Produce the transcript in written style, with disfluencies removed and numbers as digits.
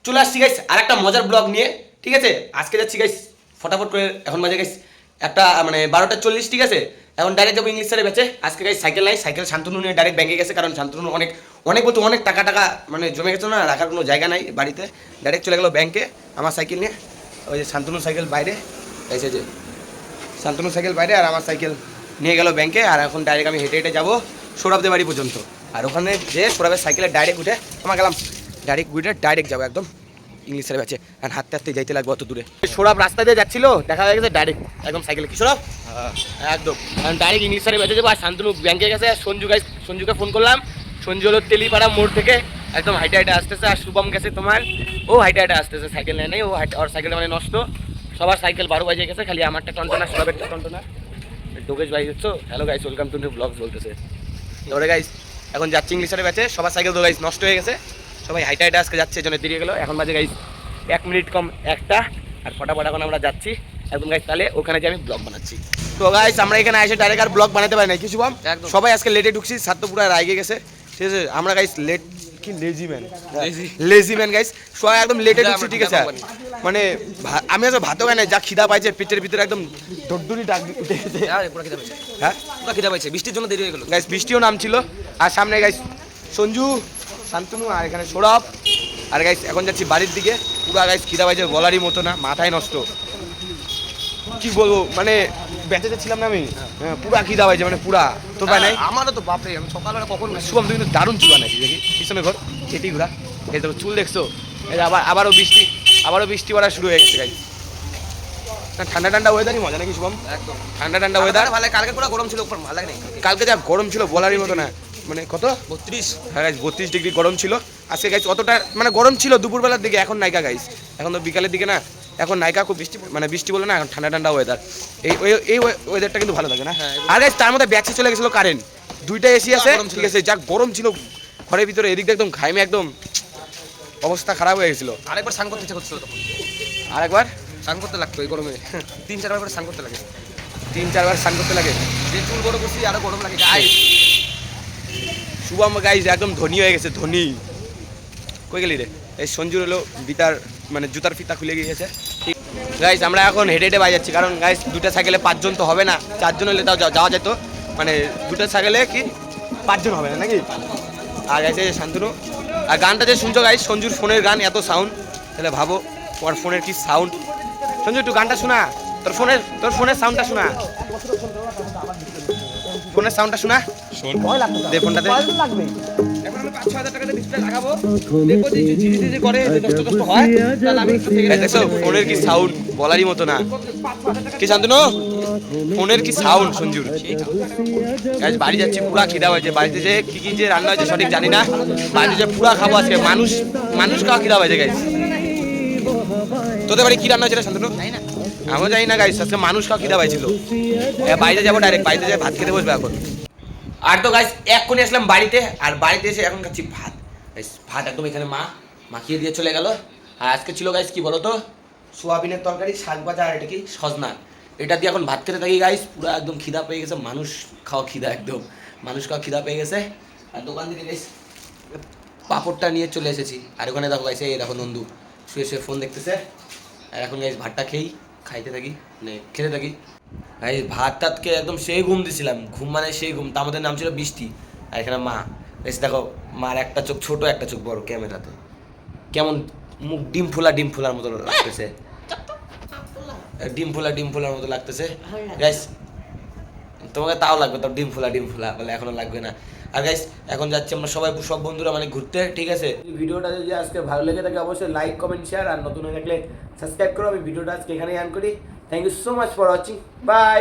চলে আসছি গাইস আর একটা মজার ব্লগ নিয়ে, ঠিক আছে। আজকে যাচ্ছি গাইস ফটাফট করে, এখন বাজে গাইস একটা মানে 12:40, ঠিক আছে। এখন ডাইরেক্ট যাবো ইংলিশ স্যারের ব্যাচে। আজকে গাইস সাইকেল নাই, সাইকেল শান্তনু নিয়ে ডাইরেক্ট ব্যাংকে গেছে, কারণ শান্তনু অনেক অনেক বলতে অনেক টাকা মানে জমে গেছে না, রাখার কোনো জায়গা নাই বাড়িতে। ডাইরেক্ট চলে গেলো ব্যাংকে আমার সাইকেল নিয়ে। ওই যে শান্তনু সাইকেল বাইরে এসে, যে শান্তনু সাইকেল বাইরে আর আমার সাইকেল নিয়ে গেল ব্যাংকে। আর এখন ডাইরেক্ট আমি হেঁটে হেঁটে যাবো সৌরভদের বাড়ি পর্যন্ত। আর ওখানে যে সৌরভের সাইকেলে ডাইরেক্ট উঠে আমার গেলাম ডাইরেক্ট যাবো একদম ইংলিশ স্যারের ব্যাচে। আর হাঁটতে হাঁটতে যাইতে লাগবে অত দূরে। সৌরভ রাস্তা দিয়ে যাচ্ছিল, দেখা হয়ে গেছে ডাইরেক্ট একদম সাইকেলে। কি সৌরভ? একদম ডাইরেক্ট ইংলিশ স্যারের ব্যাচে যাবো। আর শান্তনু ব্যাংকে গেছে। সঞ্জুকে ফোন করলাম, সঞ্জু হলো তেলিপাড়া মোড় থেকে একদম হাইটে হাইটে আসতেছে। আর শুভম গেছে তোমার, ও হাইটে হাইটে আসতেছে, সাইকেল নেয় নাই, ওর সাইকেল মানে নষ্ট। সবার সাইকেল 12 বাজে গেছে, খালি আমারটা টনটনা, সৌরভেরটা টনটনা। ডোগেশ ভাই হচ্ছে, hello guys, welcome to new blogs বলতেছে। ওরে গাইস এখন যাচ্ছে ইংলিশ স্যারের ব্যাচে। সবার সাইকেল তো গাইস নষ্ট হয়ে গেছে, সবাই হাইটে হাইটে আজকে যাচ্ছে, জন্য দেরি গেলো। এখন বাজে গাইস 1 মিনিট কম 1টা। আর ফটাফট এখন আমরা যাচ্ছি একদম গাইস, তাহলে ওখানে যে আমি ব্লগ বানাচ্ছি। তো গাইস আমরা এখানে এসে ডাইরেক্ট আর ব্লগ বানাতে পারি না, কি শুভম? সবাই আজকে লেটে ঢুকছি, ছাত্র পুরো রাইগে গেছে, ঠিক আছে। আমরা গাইস লেট কি লেজি ম্যান গাইস, সবাই একদম লেটে ঢুকছি, ঠিক আছে। মানে আমি আজকে ভাতও খাই না, যা খিদা পাইছে পেটের ভিতরে একদম দড়দড়ি ডাক উঠেছে। হ্যাঁ পুরো খিদা পাইছে, বৃষ্টির জন্য দেরি হয়ে গেল গাইস, বৃষ্টিও নামছিল। আর সামনে গাইস সঞ্জু, শান্তনু আর এখানে সৌরভ। আর গাইস এখন যাচ্ছি বাড়ির দিকে। পুরা গাইস খিদা পাইছে বলারই মতো না, মাথায় নষ্ট, কি বলবো। মানে বেঁচে যাচ্ছিলাম না আমি, পুরা খিদা পাইছে, মানে পুরা। তোর ভাই নাই? আমারও তো বাপরে, আমি সকালবেলা কখন শুভম তুই কিন্তু দারুণ চুল বানাইছিস, দেখি পিছনে ঘর এটি ঘোরা, এই তো চুল দেখছো। এই আবারও বৃষ্টি পড়া শুরু হয়ে গেছে গাইস। ঠান্ডা ঠান্ডা ওয়েদারই মজা নাকি শুভম? একদম ঠান্ডা ওয়েদার ভালো। কালকে পুরো গরম ছিল, ভালো লাগে না। কালকে যা গরম ছিল বলারই মতো না, মানে কত 32, হ্যাঁ গাইস 32 ডিগ্রি গরম ছিল আজকে গাইস। অতটা মানে গরম ছিল দুপুরবেলার দিকে, এখন নাইকা গাইস, এখন তো বিকালের দিকে না, এখন নাইকা খুব বৃষ্টি বলে না, এখন ঠান্ডা ওয়েদার। এই ওয়েদারটা কিন্তু ভালো লাগে না। আর গাইস তার মধ্যে ব্যাচে চলে গেছিল কারেন্ট, 2টা এসি আছে, ঠিক আছে। যা গরম ছিল ঘরের ভিতরে, এদিকে একদম ঘাইমে একদম অবস্থা খারাপ হয়ে গেছিল। আরেকবার স্নান করতে ইচ্ছা করছিল তখন, আরেকবার স্নান করতে লাগতো এই গরমে। 3-4 বার স্নান করতে লাগে, 3-4 বার স্নান করতে লাগে। যে চুল বড় করছি আরো গরম লাগে গাইস। শুভম গাইস একদম ধনী হয়ে গেছে, ধনী। কই গেলি রে? এই সঞ্জুর হলো বিতার মানে জুতার ফিতা খুলে গিয়েছে। ঠিক গাইস আমরা এখন হেঁটে হেঁটে বাই যাচ্ছি, কারণ গাইস 2টা সাইকেলে 5 জন তো হবে না, 4 জন হলে তাও যাওয়া যেত। মানে 2টা সাইকেলে কি 5 জন হবে না নাকি? আর গাইস এই শান্তনু। আর গানটা যে শুনছো গাইস, সঞ্জুর ফোনের গান, এত সাউন্ড, তাহলে ভাবো তোমার ফোনের কি সাউন্ড। সঞ্জু একটু গানটা শোনা, তোর ফোনের সাউন্ডটা শোনা, ফোনের সাউন্ডটা শোনা। দে ফোনটাতে। এখন আমি 5-6 হাজার টাকা ডিসপ্লে লাগাবো, দেখো যে জিজি করে যে কষ্ট হয়, তাহলে আমি একটু থেকে দেখো ফোনের কি সাউন্ড বলারই মতো না। কি শান্তনু ফোনের কি সাউন্ড সঞ্জুর। গাইস বাড়ি যাচ্ছি, পুরা খিদা হয়েছে। বাড়িতে যে কি যে রান্না হয়েছে সঠিক জানি না, বাড়িতে যে পুরা খাবো আজকে। মানুষ খাওয়া খিদা হয়েছে গাইস। তোদের বাড়ি কি রান্না হয়েছে শান্তনু? আমিও জানি না গাইস, আজকে মানুষ খাওয়া খিদা পাইছিল। বাইরে যাবো ডাইরেক্ট, বাইরে যাই ভাত খেতে বসবে এখন। আর তো গাইস এক্ষুনি আসলাম বাড়িতে, আর বাড়িতে এসে এখন খাচ্ছি ভাত। ভাত একদম এখানে মা মাখিয়ে দিয়ে চলে গেল। আর আজকে ছিল গাইস কি বলতো, সোয়াবিনের তরকারি, শাক ভাজা, আর এটা কি সজনা। এটা দিয়ে এখন ভাত খেতে থাকি গাইস। পুরো একদম খিদা পেয়ে গেছে, মানুষ খাওয়া খিদা, একদম মানুষ খাওয়া খিদা পেয়ে গেছে। আর দোকান থেকে গাইস পাঁপড়টা নিয়ে চলে এসেছি। আর ওখানে দেখো গাইস, এই দেখো নন্দু শুয়ে ফোন দেখতেছে। আর এখন গাইস ভাতটা খেতে থাকি, মানে খেতে থাকি। ভাই ভাত টাতকে একদম সেই ঘুম দিছিলাম, ঘুম মানে সেই ঘুম। তার মধ্যে নাম ছিল বৃষ্টি। আর এখানে মা এসে দেখো, মার একটা চোখ ছোট একটা চোখ বড়, ক্যামেরাতে কেমন মুখ ডিম ফোলার মতো লাগতেছে, ডিম ফোলার মতো লাগতেছে গাইস। তোমাকে তাও লাগবে, তো ডিম ফোলা বলে এখনো লাগবে না। আর গাইস এখন যাচ্ছি আমরা সব বন্ধুরা মানে ঘুরতে, ঠিক আছে। ভিডিওটা যদি আজকে ভালো লেগে থাকে অবশ্যই লাইক কমেন্ট শেয়ার, আর নতুন হয়ে থাকলে সাবস্ক্রাইব করো। আমি ভিডিওটা আজকে এখানেই এন্ড করি। Thank you so much for watching, by.